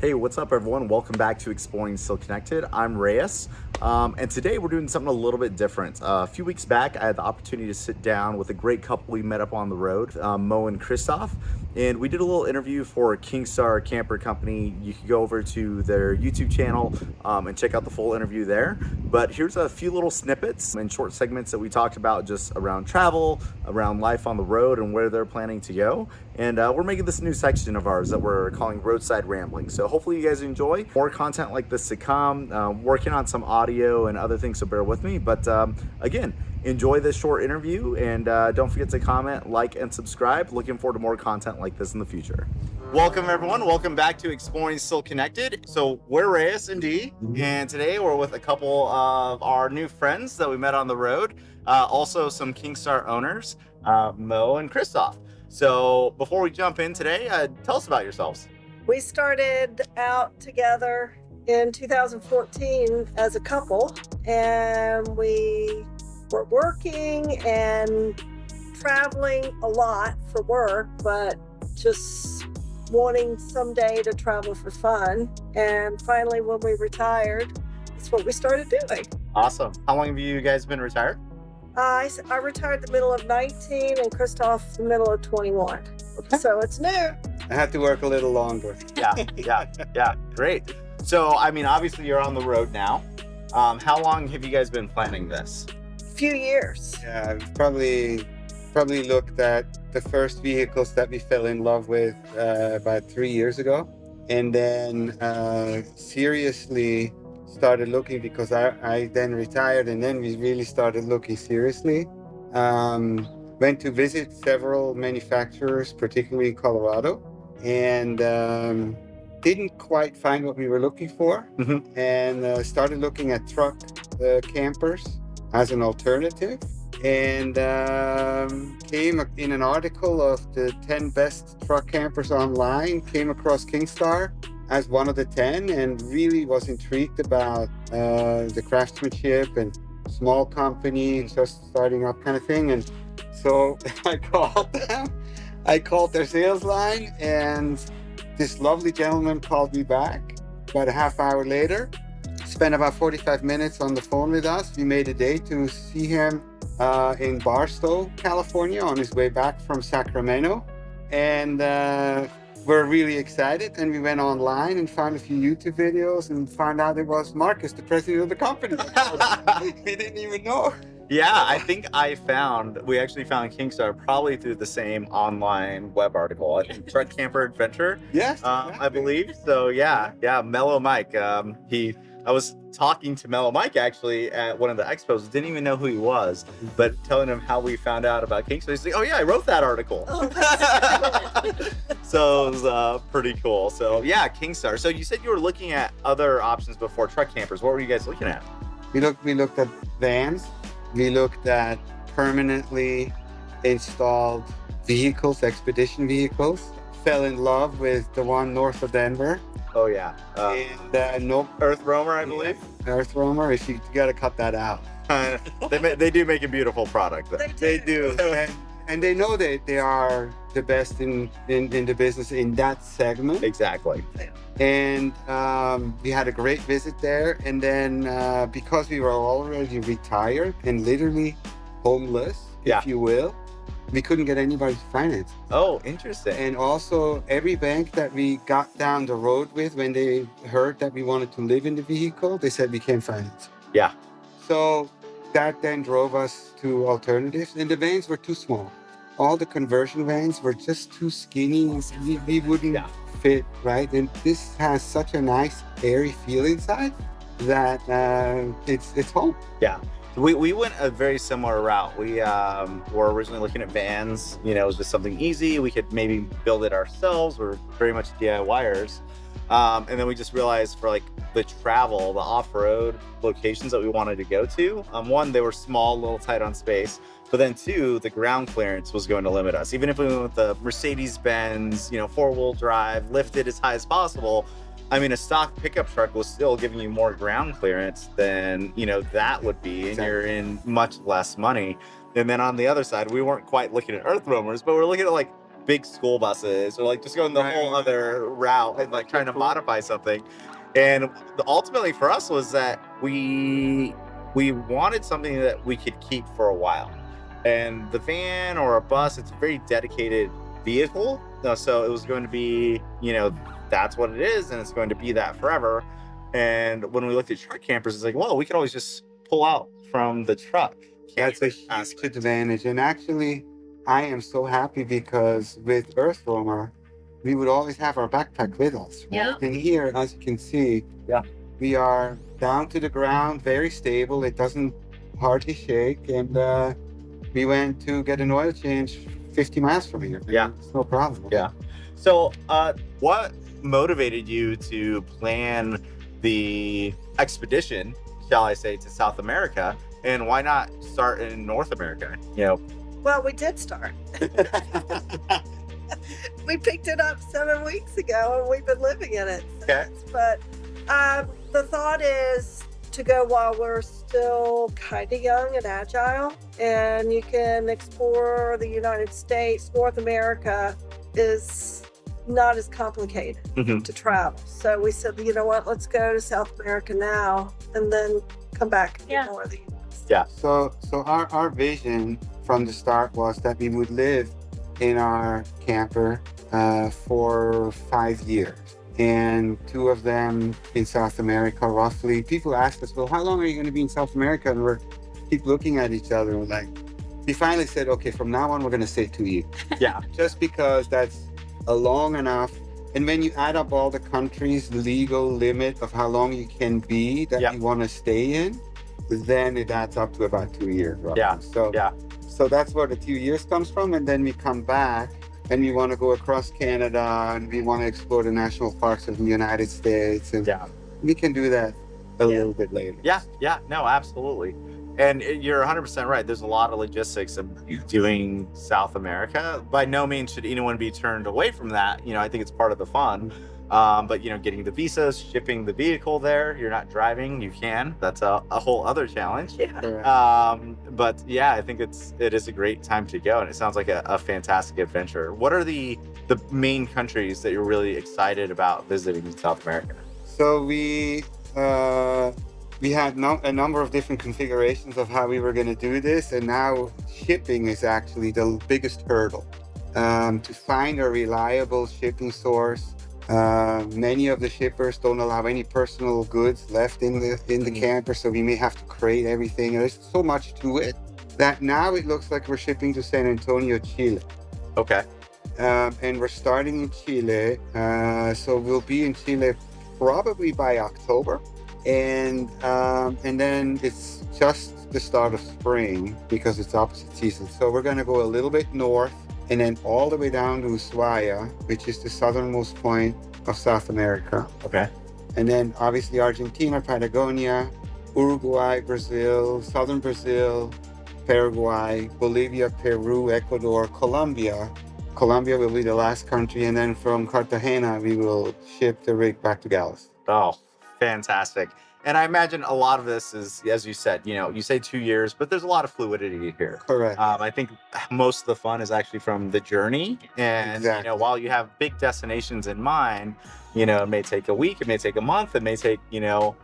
Hey, what's up, everyone? Welcome back to Exploring Still Connected. I'm Reyes, and today we're doing something a little bit different. A few weeks back, I had the opportunity to sit down with a great couple we met up on the road, Mo and Kristoff, and we did a little interview for Kingstar Camper Company. You can go over to their YouTube channel and check out the full interview there. But here's a few little snippets and short segments that we talked about just around travel, around life on the road, and where they're planning to go. And we're making this new section of ours that we're calling Roadside Rambling. So hopefully you guys enjoy more content like this to come. Working on some audio and other things, so bear with me. But again, enjoy this short interview, and don't forget to comment, like, and subscribe. Looking forward to more content like this in the future. Welcome, everyone. Welcome back to Exploring Still Connected. So we're Reyes and D, and today we're with a couple of our new friends that we met on the road. Also some Kingstar owners, Mo and Christoph. So before we jump in today, tell us about yourselves. We started out together in 2014 as a couple, and we were working and traveling a lot for work, but just wanting someday to travel for fun. And finally, when we retired, that's what we started doing. Awesome. How long have you guys been retired? I retired the middle of 19 and Christoph the middle of 21. Okay. So it's new. I have to work a little longer. Yeah. Great. So, I mean, obviously you're on the road now. How long have you guys been planning this? Few years. Yeah, I've probably looked at the first vehicles that we fell in love with about 3 years ago. And then seriously started looking because I then retired, and then we really started looking seriously. Went to visit several manufacturers, particularly in Colorado, and didn't quite find what we were looking for. Mm-hmm. And started looking at truck campers as an alternative, and came in an article of the 10 best truck campers online, came across Kingstar as one of the 10, and really was intrigued about the craftsmanship and small company, just starting up kind of thing. And so I called them. I called their sales line, and this lovely gentleman called me back about a half hour later. Spent about 45 minutes on the phone with us. We made a day to see him in Barstow, California, on his way back from Sacramento. And we're really excited, and we went online and found a few YouTube videos and found out it was Marcus, the president of the company. We didn't even know. Yeah, I think we actually found Kingstar probably through the same online web article. I think Truck Camper Adventure. Yes, I believe. So yeah, Mellow Mike. I was talking to Mellow Mike actually at one of the expos. Didn't even know who he was, but telling him how we found out about Kingstar. He's like, "Oh yeah, I wrote that article." Oh, So it was pretty cool. So yeah, Kingstar. So you said you were looking at other options before truck campers. What were you guys looking at? We looked at vans. We looked at permanently installed vehicles, expedition vehicles. Fell in love with the one north of Denver. Oh yeah, And no Earth Roamer, I believe. Earth Roamer. If you got to cut that out. They do make a beautiful product. They do. And they know that they are the best in the business in that segment. Exactly. And we had a great visit there. And then because we were already retired and literally homeless, if you will, we couldn't get anybody to finance. Oh, interesting. And also every bank that we got down the road with, when they heard that we wanted to live in the vehicle, they said we can't finance. Yeah. So that then drove us to alternatives, and the vans were too small. All the conversion vans were just too skinny. We wouldn't fit, right? And this has such a nice airy feel inside that it's home. Yeah. We went a very similar route. We were originally looking at vans. You know, it was just something easy. We could maybe build it ourselves. We're very much DIYers. And then we just realized for like the travel, the off-road locations that we wanted to go to, one, they were small, a little tight on space. But then two, the ground clearance was going to limit us. Even if we went with the Mercedes-Benz, 4-wheel drive, lifted as high as possible, I mean, a stock pickup truck was still giving you more ground clearance than, that would be, and you're in much less money. And then on the other side, we weren't quite looking at Earth Roamers, but we're looking at like big school buses or like just going the whole other route and like trying to modify something. And ultimately for us was that we wanted something that we could keep for a while. And the van or a bus, it's a very dedicated vehicle. So it was going to be, that's what it is, and it's going to be that forever. And when we looked at truck campers, it's like, well, we could always just pull out from the truck. That's a huge advantage. And actually, I am so happy because with Earth Roamer, we would always have our backpack with us. Yeah. And here, as you can see, we are down to the ground, very stable. It doesn't hardly shake. And we went to get an oil change 50 miles from here. Yeah. It's no problem. Yeah. So what motivated you to plan the expedition, shall I say, to South America? And why not start in North America? Well, we did start. We picked it up 7 weeks ago, and we've been living in it since. But the thought is to go while we're still kind of young and agile, and you can explore the United States. North America is not as complicated to travel. So we said, you know what, let's go to South America now, and then come back and do more of the US. Yeah. So our vision from the start was that we would live in our camper for 5 years, and 2 of them in South America, roughly. People ask us, well, how long are you going to be in South America? And we're keep looking at each other. And we finally said, okay, from now on, we're going to say 2 years. Yeah. Just because that's a long enough. And when you add up all the countries' legal limit of how long you can be that you want to stay in, then it adds up to about 2 years. Roughly. Yeah. So that's where the 2 years comes from. And then we come back and we want to go across Canada, and we want to explore the national parks of the United States. And we can do that a little bit later. Yeah. No, absolutely. And you're 100% right. There's a lot of logistics of doing South America. By no means should anyone be turned away from that. I think it's part of the fun. But getting the visas, shipping the vehicle there, you're not driving, you can. That's a whole other challenge. But yeah, I think it is a great time to go, and it sounds like a fantastic adventure. What are the main countries that you're really excited about visiting in South America? So we had a number of different configurations of how we were going to do this, and now shipping is actually the biggest hurdle. To find a reliable shipping source. Many of the shippers don't allow any personal goods left in the camper, so we may have to crate everything. There's so much to it that now it looks like we're shipping to San Antonio, Chile. Okay. And we're starting in Chile, so we'll be in Chile probably by October, and then it's just the start of spring because it's opposite season. So we're going to go a little bit north, and then all the way down to Ushuaia, which is the southernmost point of South America. Okay. And then obviously Argentina, Patagonia, Uruguay, Brazil, southern Brazil, Paraguay, Bolivia, Peru, Ecuador, Colombia. Colombia will be the last country, and then from Cartagena, we will ship the rig back to Dallas. Oh, fantastic. And I imagine a lot of this is, as you said, you say 2 years, but there's a lot of fluidity here. Correct. I think most of the fun is actually from the journey. And, while you have big destinations in mind, it may take a week, it may take a month, it may take,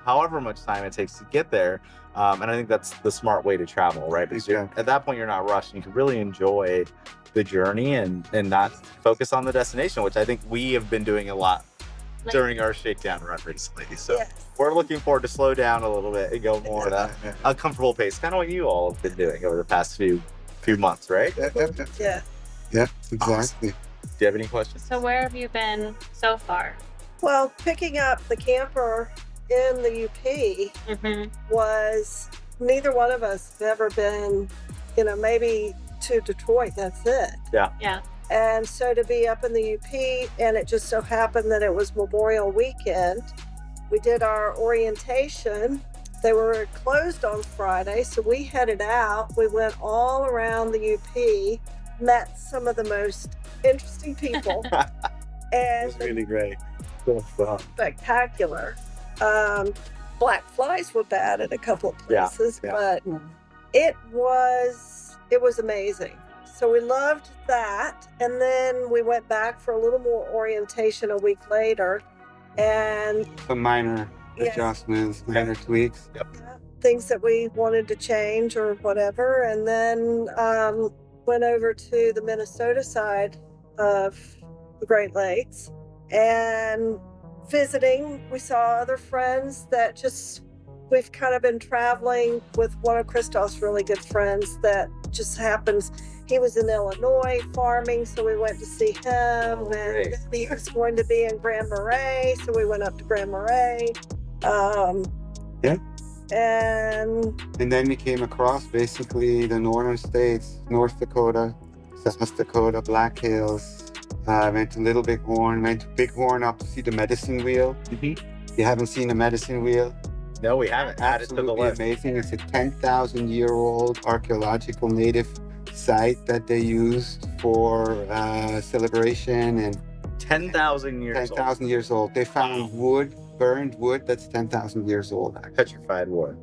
however much time it takes to get there. And I think that's the smart way to travel, right? Because at that point, you're not rushed. You can really enjoy the journey and not focus on the destination, which I think we have been doing a lot during our shakedown run recently. So we're looking forward to slow down a little bit and go more at a comfortable pace, kind of what you all have been doing over the past few months, right? Yeah. Yeah, exactly. Awesome. Do you have any questions? So where have you been so far? Well, picking up the camper in the UP was, neither one of us have ever been, maybe to Detroit, that's it. Yeah. And so to be up in the UP, and it just so happened that it was Memorial Weekend, we did our orientation. They were closed on Friday, so we headed out. We went all around the UP, met some of the most interesting people. And it was really great. Spectacular. Black flies were bad at a couple of places, but it was amazing. So we loved that. And then we went back for a little more orientation a week later. And Some minor Yeah. adjustments, minor tweaks. things that we wanted to change or whatever. And then went over to the Minnesota side of the Great Lakes and visiting. We saw other friends that we've kind of been traveling with one of Kristoff's really good friends that just happens. He was in Illinois farming, so we went to see him. And he was going to be in Grand Marais, so we went up to Grand Marais. Yeah. And then we came across basically the northern states, North Dakota, South Dakota, Black Hills. Went to Little Bighorn, went to Bighorn up to see the medicine wheel. You haven't seen the medicine wheel? No, we haven't. Add it to the Absolutely list. amazing. It's a 10,000-year-old archaeological native site that they used for celebration, and 10,000 years 10,000 years old. They found wood, burned wood that's 10,000 years old. old. Petrified wood.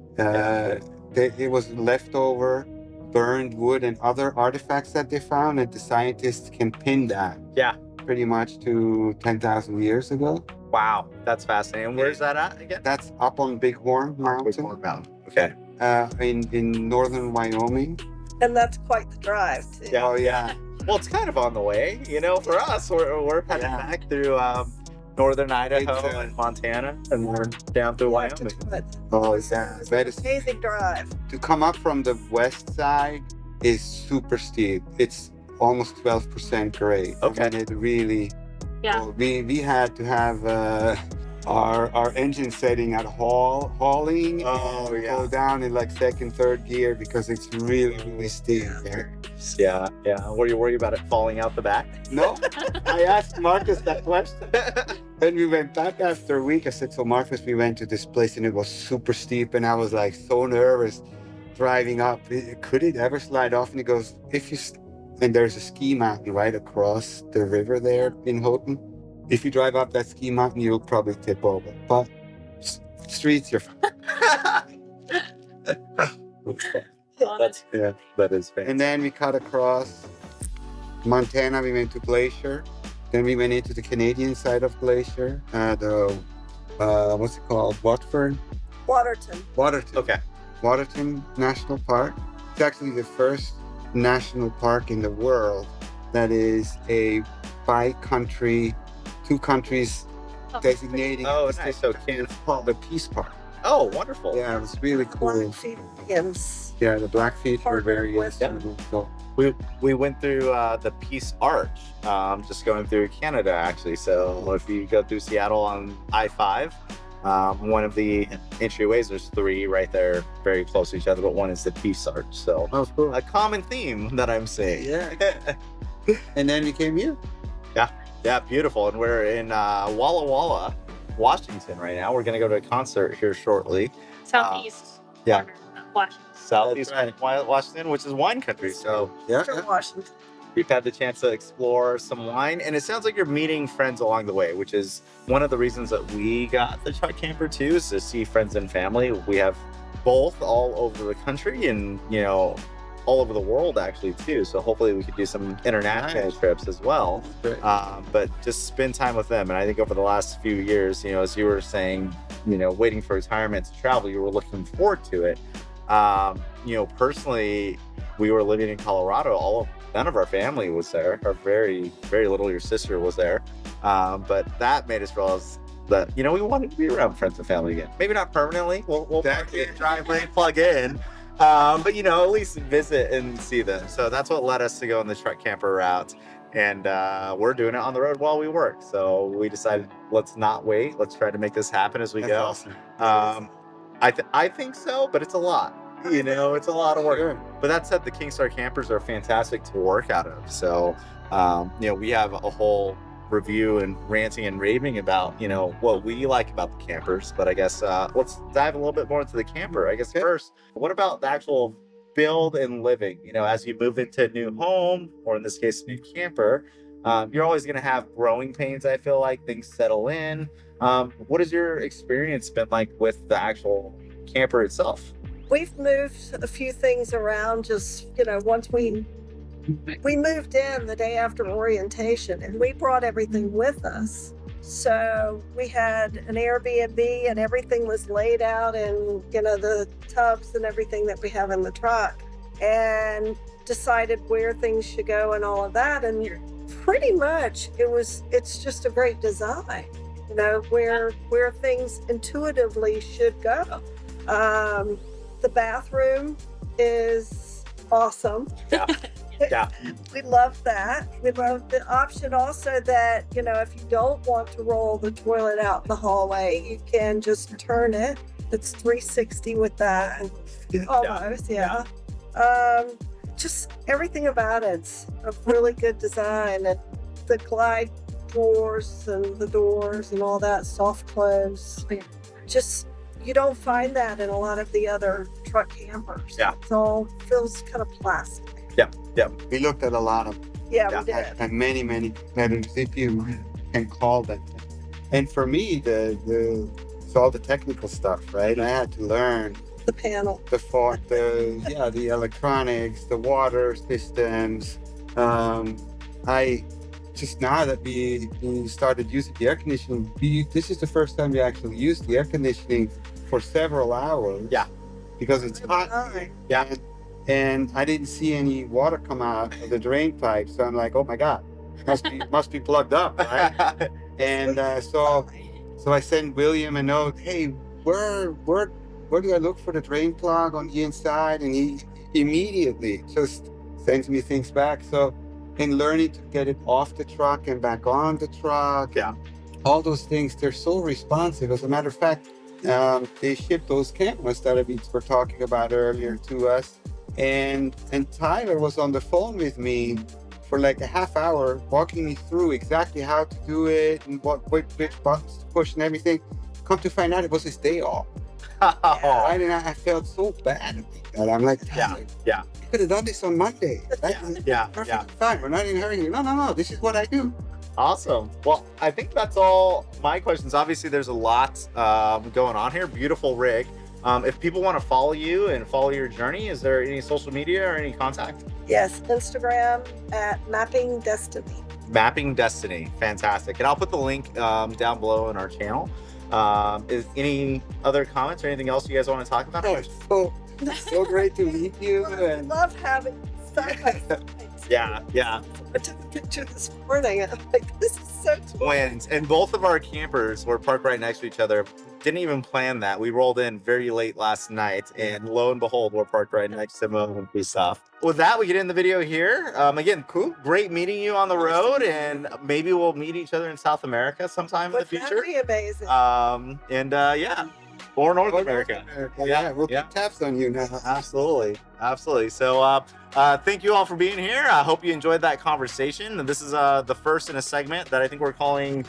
It was leftover burned wood and other artifacts that they found, and the scientists can pin that. Yeah. Pretty much to 10,000 years ago. Wow, that's fascinating. Where's that at again? That's up on Bighorn Mountain. Bighorn Mountain. Okay. In northern Wyoming. and that's quite the drive too. Yeah. Oh yeah. Well, it's kind of on the way, for us. We're heading back through northern Idaho It's, and Montana, and we're down through You have to Wyoming. do it. Oh yeah. It's That an is, amazing drive. to come up from the west side is super steep. It's almost 12% grade. Okay. And it really. Yeah. Well, we had to have our engine setting at hauling Oh, and yeah. go down in like second, third gear because it's really steep. Yeah. Were you worried about it falling out the back? No, I asked Marcus that question. Then we went back after a week. I said, so Marcus, we went to this place and it was super steep, and I was like so nervous driving up. Could it ever slide off? And he goes, and there's a ski mountain right across the river there in Houghton. If you drive up that ski mountain, you'll probably tip over. But streets, you're fine. That is fantastic. And then we cut across Montana. We went to Glacier. Then we went into the Canadian side of Glacier. What's it called? Watford? Waterton. Waterton. Okay. Waterton National Park. It's actually the first national park in the world that is a bi-country, two countries designating. Oh, this nice. So it's called the Peace Park. Oh, wonderful. Yeah, it was really cool. Blackfeet Indians. Yeah, the Blackfeet were Partnered very with instrumental. We went through the Peace Arch, just going through Canada actually. So if you go through Seattle on I-5, one of the entryways, there's three right there, very close to each other, but one is the Peace Arch. So Oh, cool. a common theme that I'm seeing. Yeah. And then we came here. Yeah, beautiful. And we're in Walla Walla, Washington right now. We're going to go to a concert here shortly. Southeast yeah. corner of Washington. Southeast That's Washington, which is wine country. So Yeah. From Washington. we've had the chance to explore some wine, and it sounds like you're meeting friends along the way, which is one of the reasons that we got the truck camper too, is to see friends and family. We have both all over the country and all over the world actually too. So hopefully we could do some international Nice. trips as well. Great. But just spend time with them. And I think over the last few years, as you were saying, waiting for retirement to travel, you were looking forward to it. Personally, we were living in Colorado. None of our family was there. Or very, very little. Your sister was there. But that made us realize that, we wanted to be around friends and family again. Maybe not permanently. We'll park in, driveway, plug in. But at least visit and see them. So that's what led us to go on the truck camper route. And we're doing it on the road while we work. So we decided, let's not wait. Let's try to make this happen as we That's go. awesome. I think so, but it's a lot. It's a lot of work. Sure. But that said, the Kingstar campers are fantastic to work out of. So, we have a whole review and ranting and raving about, what we like about the campers. But I guess let's dive a little bit more into the camper. I guess Okay. first, what about the actual build and living? As you move into a new home, or in this case, a new camper, you're always going to have growing pains. I feel like things settle in. What has your experience been like with the actual camper itself? We've moved a few things around just, once we we moved in the day after orientation and we brought everything with us. So we had an Airbnb and everything was laid out in, the tubs and everything that we have in the truck, and decided where things should go and all of that. And pretty much it's just a great design, where things intuitively should go. The bathroom is awesome. Yeah. Yeah. We love that. We love the option also that, if you don't want to roll the toilet out in the hallway, you can just turn it. It's 360 with that. Almost, yeah. Just everything about it's a really good design. And the glide doors and the doors and all that, soft close. Just, you don't find that in a lot of the other truck campers. Yeah. It all feels kind of plastic. Yep. We looked at a lot of We did. and many competitors, if you can call them. And for me, it's all the technical stuff, right? I had to learn The panel. the electronics, the water systems. I just now that we started using the air conditioning, this is the first time we actually used the air conditioning for several hours. Yeah. Because it's hot. Yeah. And I didn't see any water come out of the drain pipe, so I'm like, oh my god, must be plugged up, right? And so I sent William a note. Hey, where do I look for the drain plug on the inside? And he immediately just sends me things back. So in learning to get it off the truck and back on the truck, all those things, they're so responsive. As a matter of fact, they shipped those cameras that we were talking about earlier to us. And Tyler was on the phone with me for like a half hour, walking me through exactly how to do it and which buttons to push and everything. Come to find out, it was his day off. I felt so bad that I'm like, Tyler, you could have done this on Monday. Perfectly fine. We're not in a hurry. No. This is what I do. Awesome. Well, I think that's all my questions. Obviously, there's a lot going on here. Beautiful rig. If people want to follow you and follow your journey, is there any social media or any contact? Yes, Instagram at MappingDestin. MappingDestin. Fantastic. And I'll put the link down below in our channel. Is any other comments or anything else you guys want to talk about? So great to meet you. I And love having side by side. Yeah. I took a picture this morning and I'm like, this is so cool. Twins. And both of our campers were parked right next to each other. Didn't even plan that. We rolled in very late last night, and lo and behold, we're parked right next to Mo and Kristoff. With that, we get in the video here. Again, cool. Great meeting you on the road, and maybe we'll meet each other in South America sometime in the future. That'd be amazing. Or North America. Yeah, we'll keep tabs on you now. Absolutely. So thank you all for being here. I hope you enjoyed that conversation. This is the first in a segment that I think we're calling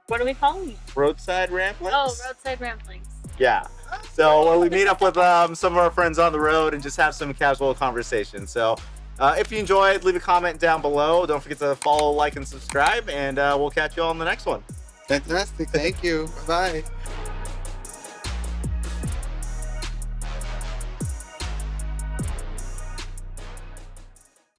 What are we calling it? Roadside Ramblings. Oh, Roadside Ramblings. Yeah. So where we meet up with some of our friends on the road and just have some casual conversation. So if you enjoyed, leave a comment down below. Don't forget to follow, like, and subscribe, and we'll catch you all in the next one. Fantastic. Thank you. Bye-bye.